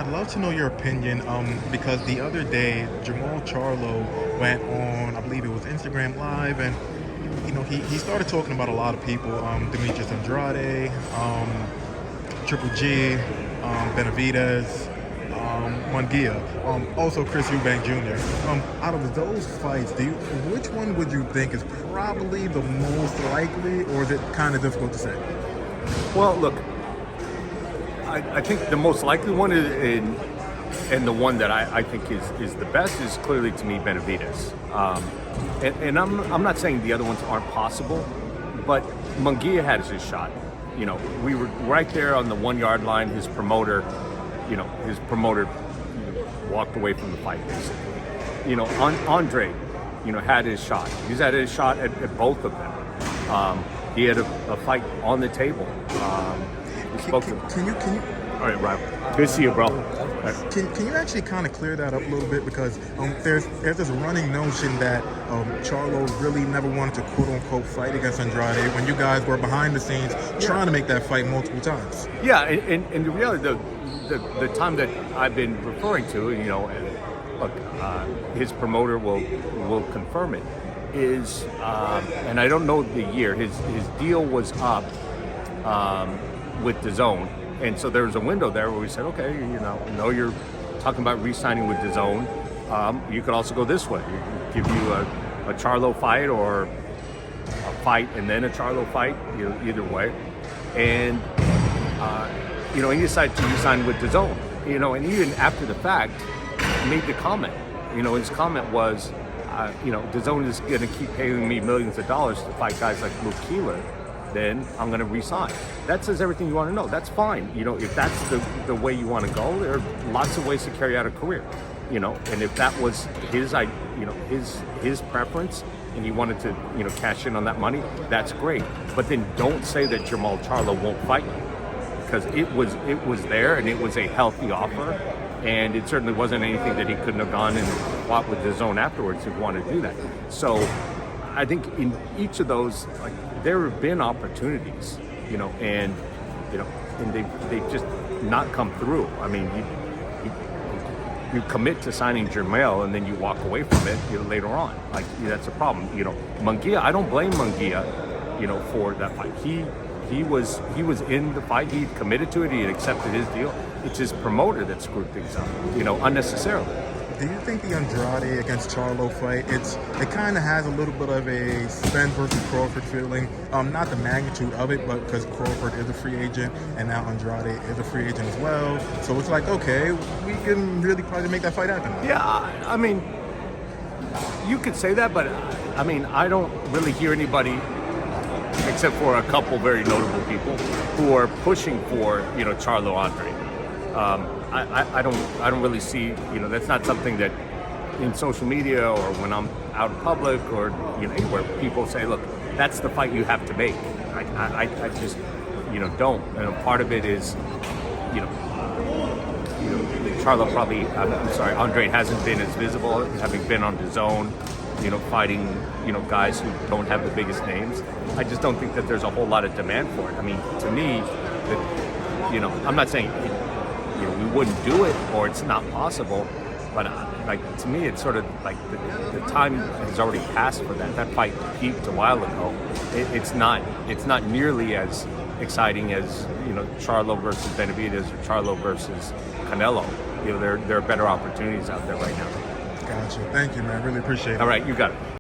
I'd love to know your opinion because the other day Jermall Charlo went on, I believe it was Instagram Live, and he started talking about a lot of people, Demetrius Andrade, Triple G, Benavidez, Munguia, also Chris Eubank Jr. Out of those fights, which one would you think is probably the most likely, or is it kind of difficult to say? Well, look, I think the most likely one is, and the one that I think is the best is clearly to me Benavidez. And I'm not saying the other ones aren't possible, but Munguia had his shot. We were right there on the 1 yard line. His promoter walked away from the fight basically. Andre, had his shot. He's had his shot at both of them. He had a fight on the table. Can you All right, Rob. Good to see you, bro. Can you actually kind of clear that up a little bit, because there's this running notion that Charlo really never wanted to quote unquote fight against Andrade when you guys were behind the scenes trying to make that fight multiple times. Yeah, and the reality, the time that I've been referring to, look, his promoter will confirm it, is, and I don't know the year, his deal was up with DAZN, and so there was a window there where we said, okay, you're talking about re-signing with DAZN. You could also go this way. Give you a Charlo fight, or a fight and then a Charlo fight, either way. And he decided to re-sign with DAZN. And even after the fact, made the comment. His comment was, DAZN is going to keep paying me millions of dollars to fight guys like Luke Keeler, then I'm going to resign. That says everything you want to know. That's fine. If that's the way you want to go, there are lots of ways to carry out a career. And if that was his preference, and he wanted to, cash in on that money, that's great. But then don't say that Jermall Charlo won't fight you, because it was there, and it was a healthy offer, and it certainly wasn't anything that he couldn't have gone and fought with DAZN afterwards if he wanted to do that. So I think in each of those, there have been opportunities, and they've just not come through. I mean, you commit to signing Jermall and then you walk away from it, later on. That's a problem. Munguia, I don't blame Munguia, for that fight. He was in the fight. He committed to it. He had accepted his deal. It's his promoter that screwed things up, unnecessarily. Do you think the Andrade against Charlo fight, it kind of has a little bit of a Spence versus Crawford feeling? Not the magnitude of it, but because Crawford is a free agent and now Andrade is a free agent as well. So it's like, okay, we can really probably make that fight happen. Yeah, I mean, you could say that, but I mean, I don't really hear anybody, except for a couple very notable people, who are pushing for, Charlo Andre. I don't really see, that's not something that in social media or when I'm out in public or, anywhere, people say, look, that's the fight you have to make. I just, don't. And part of it is, Charlo probably, I'm sorry, Andre hasn't been as visible, having been on DAZN, fighting, guys who don't have the biggest names. I just don't think that there's a whole lot of demand for it. I mean, to me, I'm not saying we wouldn't do it or it's not possible, but to me, it's sort of like the time has already passed for that. That fight peaked a while ago. It's not nearly as exciting as Charlo versus Benavidez or Charlo versus Canelo. There are better opportunities out there right now. Gotcha. Thank you, man. Really appreciate it. All right, you got it.